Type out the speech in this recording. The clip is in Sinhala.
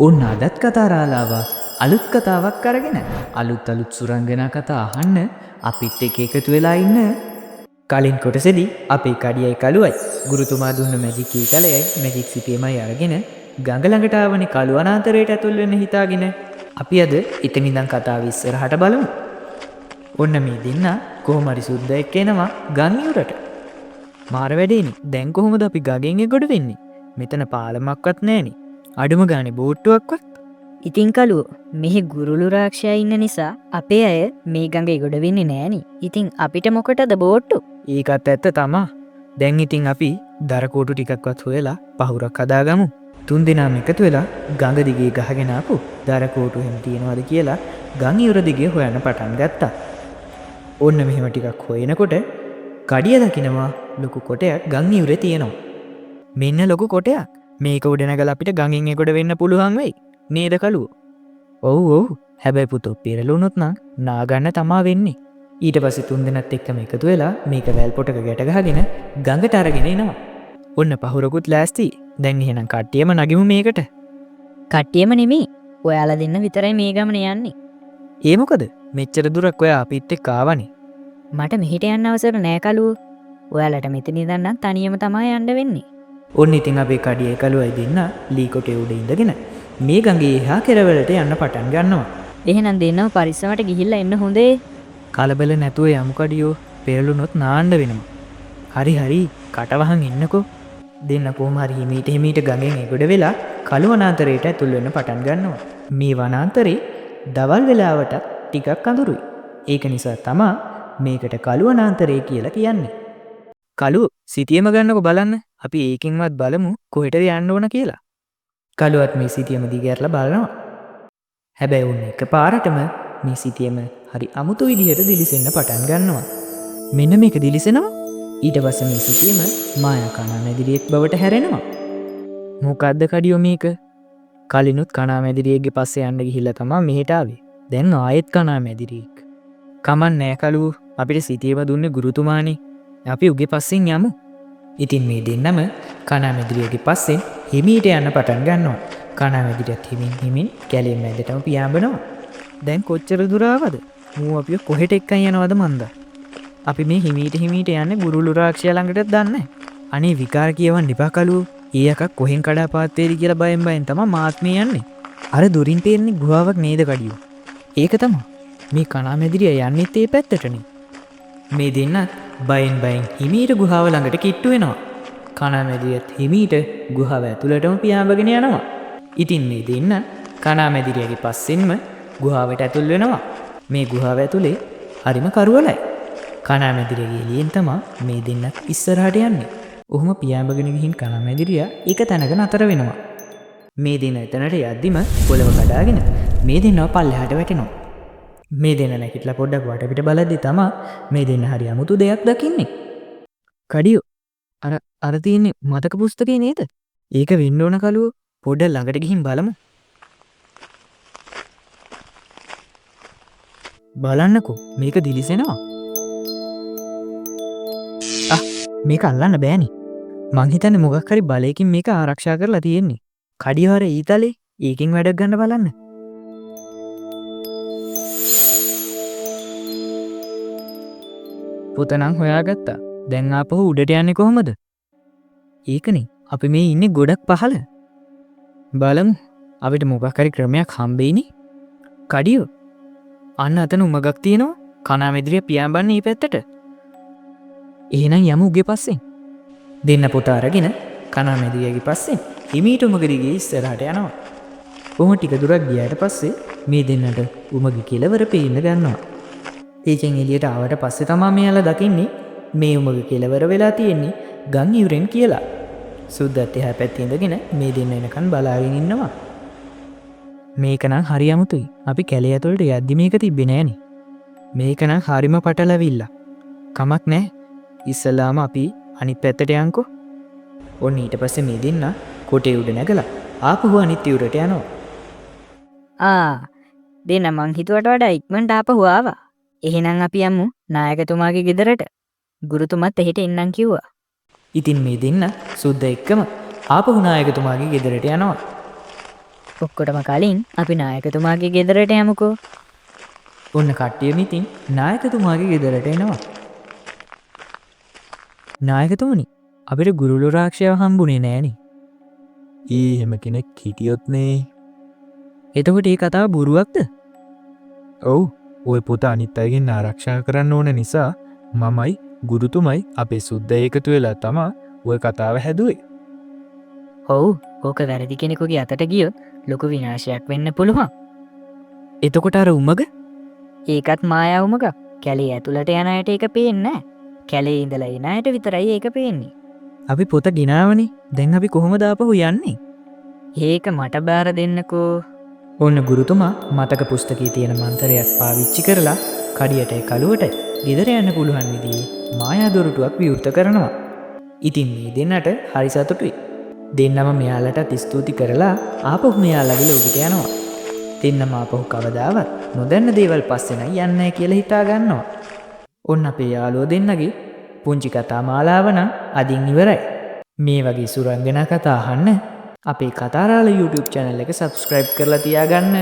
ඔන්න අදත් කතාරාලාව අලුත් කතාවක් අරගෙන අලුත් සුරංගනා කතා අහන්න අපිත් එක්ක එකතු වෙලා ඉන්න. කලින් කොටසේදී අපේ කඩියයි කළුවයි ගුරුතුමා දුන්න මැජික් ඊතලයයි මැජික් සිටියමයි අරගෙන ගඟ ළඟට ආවනේ කළු වනාන්තරයට ඇතුල් වෙන්න හිතාගෙන. අපි අද එතන ඉඳන් කතාව ඉස්සරහට බලමු. ඔන්න මේ දෙන්න කොහොම හරි සුද්ද එක්ක එනවා ගම් ඉවුරට. මාර වැඩේනේ. දැන් කොහොමද අපි ගගෙන් එගොඩ වෙන්නේ? මෙතන පාලමක්වත් නැහනේ. අඩුම ගානේ බෝට්ටුවක්වත්. ඉතින් කළුව මෙහි ගුරුළු රාක්ෂයා ඉන්න නිසා අපේ අය මේ ගඟ ඉගොඩ වෙන්නේ නෑනේ. ඉතින් අපිට මොකටද බෝට්ටු? ඒකත් ඇත්ත තමා. දැන් ඉතින් අපි දරකෝටු ටිකක්වත් හොයලා පහුරක් හදාගමු. 3 දෙනාම එකතු වෙලා ගඟ දිගේ ගහගෙන ආපු දරකෝටු හැම තියනවාද කියලා ගම් ඉවුර දිගේ හොයන්න පටන් ගත්තා. ඔන්න මෙහෙම ටිකක් හොයනකොට කඩිය දකිනවා ලොකු කොටයක් ගම් ඉවුරේ තියෙනවා. මෙන්න ලොකු කොටයක්. මේක උඩ නැගලා අපිට ගඟින් එගොඩ වෙන්න පුළුවන් වෙයි. නේද කළුව? ඔව්. හැබැයි පුතෝ පෙරළුනොත් නම් නාගන්න තමා වෙන්නේ. ඊට පස්සේ 3 දෙනත් එක්කම එකතු වෙලා මේක වැල් පොටක ගැට ගහගෙන ගඟට අරගෙන එනවා. ඔන්න පහුරකුත් ලෑස්ති. දැන් එහෙනම් කට්ටියම නගිමු මේකට. කට්ටියම නෙමෙයි. ඔයාලා දෙන්න විතරයි මේ ගමන යන්නේ. ඒ මොකද? මෙච්චර දුරක් ඔයා අපිත් එක්ක ආවනේ. මට මෙහෙට යන්න අවසර නෑ කළුව. ඔයාලට මෙතන ඉඳන් නම් තනියම තමයි යන්න වෙන්නේ. ඔන්න ඉතින් අපේ කඩියේ කළුවයි දෙන්න ලී කොටේ උඩ ඉඳගෙන මේ ගඟේ එහා කෙරවලට යන්න පටන් ගන්නවා. එහෙනම් දෙන්නම පරිස්සමට ගිහිල්ලා එන්න හොඳේ. කලබල නැතුව යමු කඩියෝ. පෙරළුනොත් නාන්න වෙනවා. හරි කටවහන් ඉන්නකෝ. දෙන්න කොහොම හරි හිමීට ගඟෙන් එගොඩ වෙලා කළු වනාන්තරයට ඇතුල් වෙන්න පටන් ගන්නවා. මේ වනාන්තරේ දවල් වෙලාවට ටිකක් අඳුරුයි. ඒක නිසා තමා මේකට කළු වනාන්තරය කියලා කියන්නේ. කළු සිටියම ගන්නකො බලන්න. අපි ඒකින්වත් බලමු කොහෙටද යන්න ඕන කියලා. කළුවත් මේ සිටියම දිගහැරලා බලනවා. හැබැයි උන් එකපාරටම මේ සිටියම හරි අමුතු විදිහට දිලිසෙන්න පටන් ගන්නවා. මෙන්න මේක දිලිසෙනවා. ඊට පස්සේ මේ සිටියම මායා කණා මැදිරියෙක් බවට හැරෙනවා. මොකද්ද කඩියෝ මේක? කලිනුත් කණා මැදිරියෙක්ගේ පස්සේ යන්න ගිහිල්ලා තමයි මෙහෙට ආවේ. දැන් ආයෙත් කණා මැදිරියෙක්. කමන් නෑ කළු. අපිට සිටියම දුන්නේ ගුරුතුමානේ. අපි උගේ පස්සෙන් යමු. ඉතින් මේ දෙන්නම කණා මැදිරියගේ පස්සෙන් හිමීට යන්න පටන් ගන්නවා. කණා මැදිරියත් හිමින් කැලේ මැදටම පියාඹනවා. දැන් කොච්චර දුර ආවද? මූ අපිව කොහෙට එක්කන් යනවද මන්ද? අපි මේ හිමීට යන්නේ ගුරුළු රාක්ෂයා ළඟටද දන්නේ. අනේ විකාර කියවන්න එපා කළුව. ඊ එකක් කොහෙන් කඩාපාත් වේවි කියලා බයෙන් තමයි මාත් මේ යන්නේ. අර දුරින් පේන්නේ ගුහාවක් නේද කඩියෝ? ඒක තමයි. මේ කණා මැදිරිය යන්නෙත් ඒ පැත්තටනේ. මේ දෙන්නත් බයෙන් හිමීට ගුහාව ළඟට කිට්ටු වෙනවා. කණා මැදිරියත් හිමීට ගුහාව ඇතුළටම පියාඹගෙන යනවා. ඉතින් මේ දෙන්න කණා මැදිරියගේ පස්සෙන්ම ගුහාවට ඇතුල් වෙනවා. මේ ගුහාව ඇතුලේ හරිම කරවලයි. කණා මැදිරියගේ එළියෙන් තමයි මේ දෙන්නත් ඉස්සරහට යන්නේ. ඔහොම පියාඹගෙන ගිහින් කණා මැදිරියා එක තැනක නතර වෙනවා. මේ දෙන්න එතනට යද්දිම පොළව කඩාගෙන මේ දෙන්නව පල්ලෙහාට වැටෙනවා. මේ දෙන්න නැගිටලා පොඩ්ඩක් වටපිට බලද්දි තමයි මේ දෙන්න හරි අමුතු දෙයක් දකින්නේ. කඩියෝ අර තියෙන්නේ මතක පුස්තකේ නේද? ඒක වෙන්න ඕන කළුව. පොඩ්ඩක් ළඟට ගිහින් බලමු. බලන්නකෝ මේක දිලිසෙනවා. මේක අල්ලන්න බෑනේ. මං හිතන්නේ මොකක් හරි බලයකින් මේක ආරක්ෂා කරලා තියෙන්නේ. කඩියවර ඊතලේ ඒකෙන් වැඩක් ගන්න බලන්න. පුතනම් හොයාගත්තා. දැන් ආපහු උඩට යන්නේ කොහොමද? ඒකනේ අපි මේ ඉන්නේ ගොඩක් පහළ. බලමු අපිට මොකක් හරි ක්‍රමයක් හම්බෙයිනේ. කඩියෝ අන්න අතන උමගක් තියෙනවා. කණා මැදිරිය පියාඹන්නේ මේ පැත්තට. එහෙනම් යමු උගේ පස්සෙන්. දෙන්න පොත අරගෙන කණා මැදිරියගේ පස්සෙන් හිමීට උමග දිගේ ඉස්සරහට යනවා. කොහොම ටික දුරක් ගියාට පස්සේ මේ දෙන්නට උමගේ කෙලවර පේන්න ගන්නවා. ඒකෙන් එළියට ආවට පස්සේ තමයි මෙයාලා දකින්නේ මේ උමගේ කෙලවර වෙලා තියෙන්නේ ගම් ඉවුරෙන් කියලා. සුද්දත් එහා පැත්තේ ඉඳගෙන මේ දෙන්න එනකන් බලාගෙන ඉන්නවා. මේක නම් හරි අමුතුයි. අපි කැලේ ඇතුළට යද්දි මේක තිබ්බේ නෑනේ. මේක නම් හරිම පටලවිල්ල. කමක් නෑ. ඉස්සලාම අපි අනිත් පැත්තට යන්කෝ. ඔන්න ඊට පස්සේ මේ දෙන්න කොටේ උඩ නැගලා ආපහු අනිත් ඉවුරට යනවා. දෙන්න මං හිතුවට වඩා ඉක්මනට ආපහු ආවා. එහෙනම් අපි යමු නායකතුමාගේ ගෙදරට. ගුරුතුමත් එහෙට එන්නම් කිව්වා. ඉතින් මේ දෙන්න සුද්ද එක්කම ආපහු නායකතුමාගේ ගෙදරට යනවා. ඔක්කොටම කලින් අපි නායකතුමාගේ ගෙදරට යමුකෝ. ඔන්න කට්ටියම ඉතින් නායකතුමාගේ ගෙදරට එනවා. නායකතුමනි අපිට ගුරුලු රාක්ෂයව හම්බුනේ නෑනේ. එහෙම කෙනෙක් හිටියොත්නේ. එතකොට ඒ කතාව බොරුවක්ද? ඔව් ඔය පොත අනිත් අයගෙන් ආරක්ෂා කරන්න ඕන නිසා මමයි ගුරුතුමයි අපේ සුද්ද ඒකතු වෙලා තමා ඔය කතාව හැදුවේ. ඔව් ඕක වැරදි කෙනෙකුගේ අතට ගියොත් ලොකු විනාශයක් වෙන්න පුළුවන්. එතකොට අර උමග ඒකත් මායවුමක කැලේ ඇතුළට යන අයට ඒක පේන්නේ නෑ. කැලේ ඉඳලා එන අයට විතරයි ඒක පේන්නේ. අපි පොත ගෙනාවනේ. දැන් අපි කොහොමද ආපහු යන්නේ? ඒක මට බාර දෙන්නකෝ. ඔන්න ගුරුතුමා මතක පුස්තකයේ තියෙන මන්තරයක් පාවිච්චි කරලා කඩියටයි කළුවටයි ගෙදර යන්න පුළුවන් විදිහේ මායා දොරටුවක් විවෘත කරනවා. ඉතින් මේ දෙන්නට හරි සතුටුයි. දෙන්නම මෙයාලටත් ස්තුති කරලා ආපහු මෙයාලගේ ලෝකෙට යනවා. දෙන්නම ආපහු කවදාවත් නොදන්න දේවල් පස්සෙන් යන්නේ නැහැ කියලා හිතා ගන්නවා. ඔන්න අපේ යාළුවෝ දෙන්නගේ පුංචි කතා මාලාව නම් අදින් ඉවරයි. මේ වගේ සුරංගනා කතා අහන්න අපේ කතාරාල YouTube channel එක subscribe කරලා තියාගන්න.